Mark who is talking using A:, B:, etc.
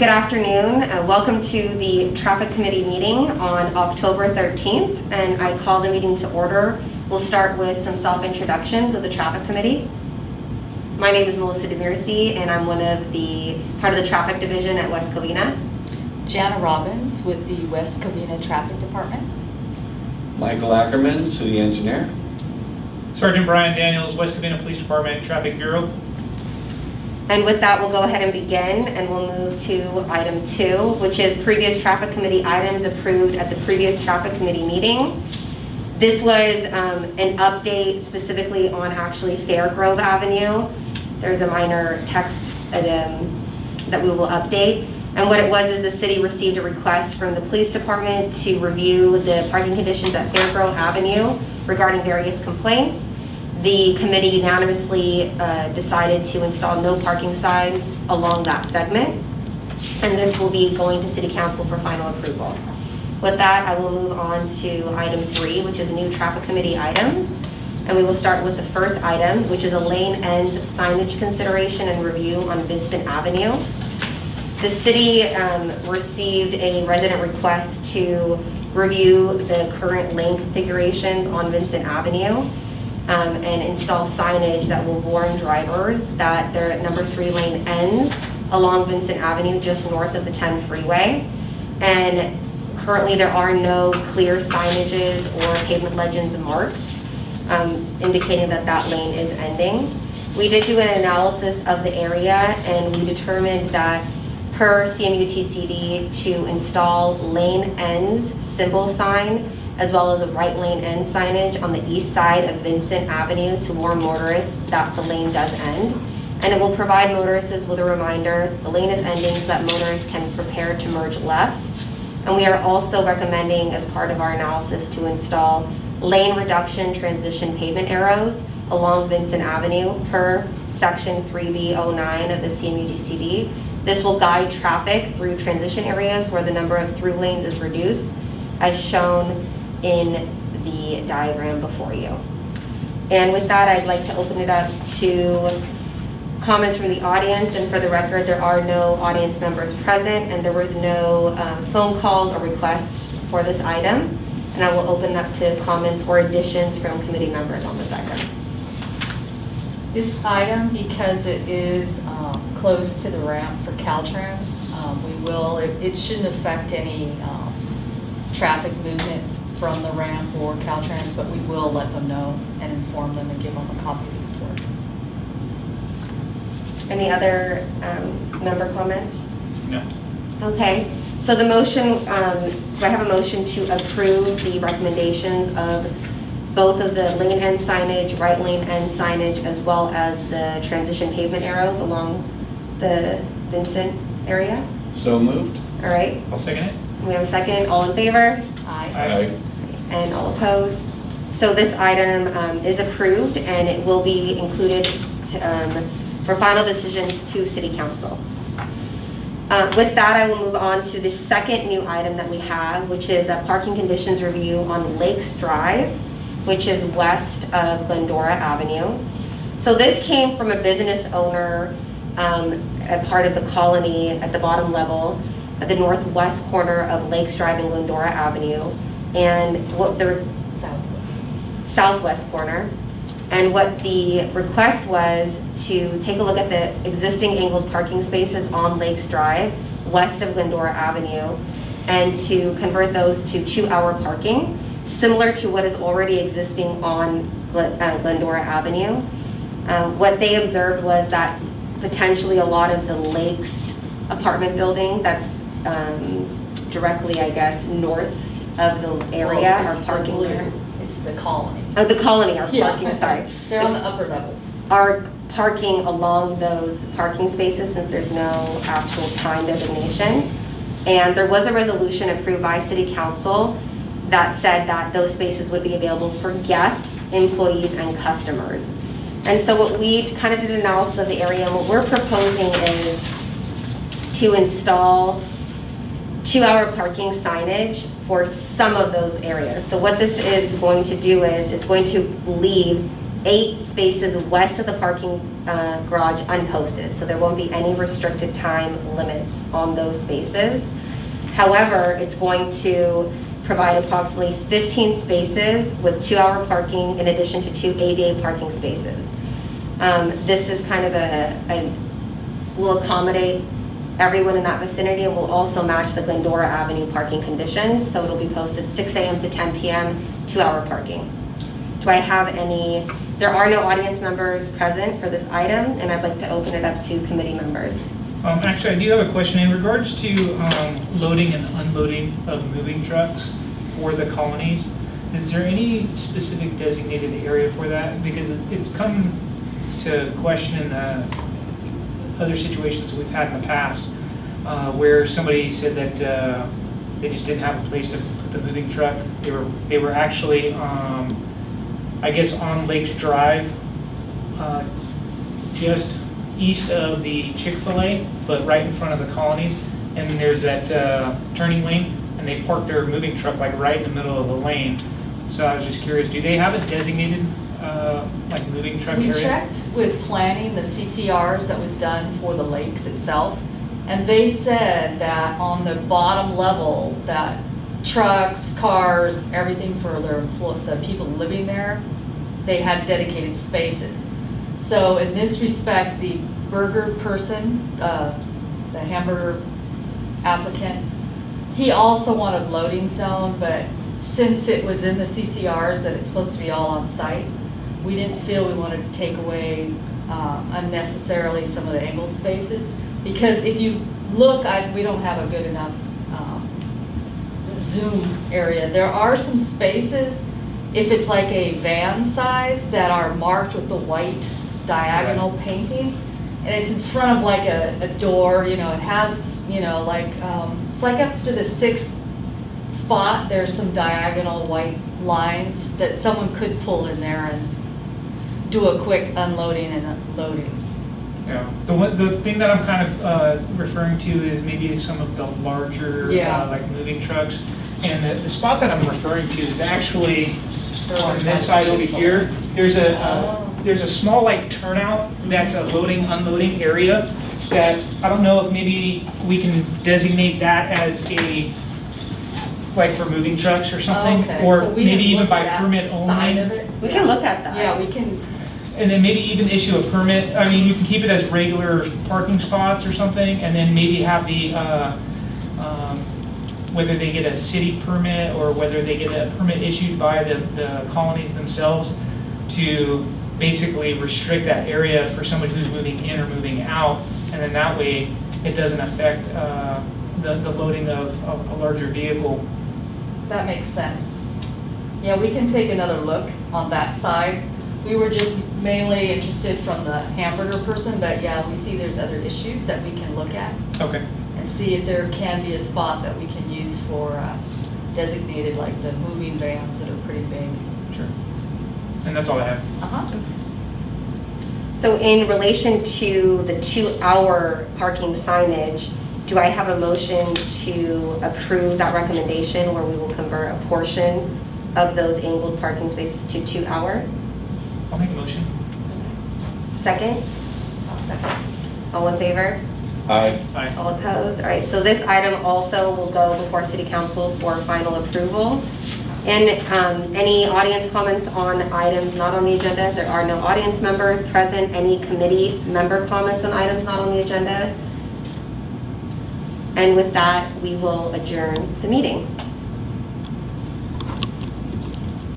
A: Good afternoon. Welcome to the Traffic Committee meeting on October 13th, and I call the meeting to order. We'll start with some self-introductions of the Traffic Committee. My name is Melissa Demirci, and I'm part of the Traffic Division at West Covina.
B: Jana Robbins with the West Covina Traffic Department.
C: Michael Ackerman, City Engineer.
D: Sergeant Brian Daniels, West Covina Police Department, Traffic Bureau.
A: And with that, we'll go ahead and begin, and we'll move to item 2, which is previous Traffic Committee items approved at the previous Traffic Committee meeting. This was an update specifically on actually Fairgrove Avenue. There's a minor text that we will update. And what it was is the city received a request from the police department to review the parking conditions at Fairgrove Avenue regarding various complaints. The committee unanimously decided to install no parking signs along that segment, and this will be going to City Council for final approval. With that, I will move on to item 3, which is new Traffic Committee items, and we will start with the first item, which is a lane ends signage consideration and review on Vincent Avenue. The city received a resident request to review the current lane configurations on Vincent Avenue. And install signage that will warn drivers that their number 3 lane ends along Vincent Avenue just north of the 10 freeway. And currently there are no clear signages or pavement legends marked indicating that that lane is ending. We did do an analysis of the area, and we determined that per CMUTCD to install lane ends symbol sign as well as a right lane end signage on the east side of Vincent Avenue to warn motorists that the lane does end. And it will provide motorists with a reminder the lane is ending so that motorists can prepare to merge left. And we are also recommending, as part of our analysis, to install lane reduction transition pavement arrows along Vincent Avenue per section 3B09 of the CMUTCD. This will guide traffic through transition areas where the number of through lanes is reduced, as shown in the diagram before you. And with that, I'd like to open it up to comments from the audience. And for the record, there are no audience members present, and there was no phone calls or requests for this item. And I will open up to comments or additions from committee members on this item.
B: This item, because it is close to the ramp for Caltrans, it shouldn't affect any traffic movement from the ramp or Caltrans, but we will let them know and inform them and give them a copy of the report.
A: Any other member comments?
D: No.
A: Okay, so the motion, do I have a motion to approve the recommendations of both of the lane end signage, right lane end signage, as well as the transition pavement arrows along the Vincent area?
C: So moved.
A: All right,
D: I'll second it.
A: we have a second. All in favor?
B: Aye.
A: And all opposed? So this item is approved, and it will be included for final decision to City Council. With that, I will move on to the second new item that we have, which is a parking conditions review on Lakes Drive, which is west of Glendora Avenue. So this came from a business owner at part of the colony at the bottom level at the northwest corner of Lakes Drive and Glendora Avenue, and what the southwest corner. And what the request was to take a look at the existing angled parking spaces on Lakes Drive, west of Glendora Avenue, and to convert those to 2-hour parking, similar to what is already existing on Glendora Avenue. What they observed was that potentially a lot of the Lakes apartment building that's directly, I guess, north of the area are parking there.
B: It's the colony.
A: Oh, the colony are parking, sorry.
B: They're on the upper levels.
A: Are parking along those parking spaces since there's no actual time designation. And there was a resolution approved by City Council that said that those spaces would be available for guests, employees, and customers. And so what we kind of did an analysis of the area, and what we're proposing is to install 2-hour parking signage for some of those areas. So what this is going to do is it's going to leave 8 spaces west of the parking garage unposted, so there won't be any restricted time limits on those spaces. However, it's going to provide approximately 15 spaces with 2-hour parking in addition to 2 ADA parking spaces. This is kind of will accommodate everyone in that vicinity and will also match the Glendora Avenue parking conditions. So it'll be posted 6 a.m. to 10 p.m., 2-hour parking. Do I have any? There are no audience members present for this item, and I'd like to open it up to committee members.
D: Actually, I do have a question in regards to loading and unloading of moving trucks for the colonies. Is there any specific designated area for that? Because it's come to question in other situations that we've had in the past where somebody said that they just didn't have a place to put the moving truck. They were actually, I guess, on Lakes Drive, just east of the Chick-fil-A, but right in front of the colonies. And there's that turning lane, and they parked their moving truck like right in the middle of the lane. So I was just curious, do they have a designated like moving truck area?
B: We checked with planning, the CCRs that was done for the lakes itself, and they said that on the bottom level that trucks, cars, everything for the people living there, they had dedicated spaces. So in this respect, the burger person, the hamburger applicant, he also wanted loading zone, but since it was in the CCRs that it's supposed to be all on site, we didn't feel we wanted to take away unnecessarily some of the angled spaces. Because if you look, we don't have a good enough zoom area. There are some spaces, if it's like a van size, that are marked with the white diagonal painting, and it's in front of like a door, you know, it has, you know, like, it's like up to the 6th spot, there's some diagonal white lines that someone could pull in there and do a quick unloading and loading.
D: Yeah, the thing that I'm kind of referring to is maybe some of the larger like moving trucks, and the spot that I'm referring to is actually on this side over here. There's a small like turnout that's a loading unloading area that I don't know if maybe we can designate that as a like for moving trucks or something,
B: Okay,
D: or
B: so we
D: maybe
B: didn't
D: even
B: look
D: by
B: at
D: permit
B: that side of
D: only.
B: it.
A: We can look at that.
B: Yeah, we can.
D: And then maybe even issue a permit. I mean, you can keep it as regular parking spots or something, and then maybe have the, whether they get a city permit or whether they get a permit issued by the colonies themselves to basically restrict that area for someone who's moving in or moving out, and then that way it doesn't affect the loading of a larger vehicle.
B: That makes sense. Yeah, we can take another look on that side. We were just mainly interested from the hamburger person, but yeah, we see there's other issues that we can look at
D: Okay.
B: and see if there can be a spot that we can use for designated, like the moving vans that are pretty big.
D: Sure. And that's all I have.
B: Uh-huh.
A: So in relation to the 2-hour parking signage, do I have a motion to approve that recommendation where we will convert a portion of those angled parking spaces to 2-hour?
D: I'll make a motion.
A: Second?
B: I'll second.
A: All in favor?
C: Aye.
D: Aye.
A: All opposed? All right, so this item also will go before City Council for final approval. And any audience comments on items not on the agenda? There are no audience members present. Any committee member comments on items not on the agenda? And with that, we will adjourn the meeting.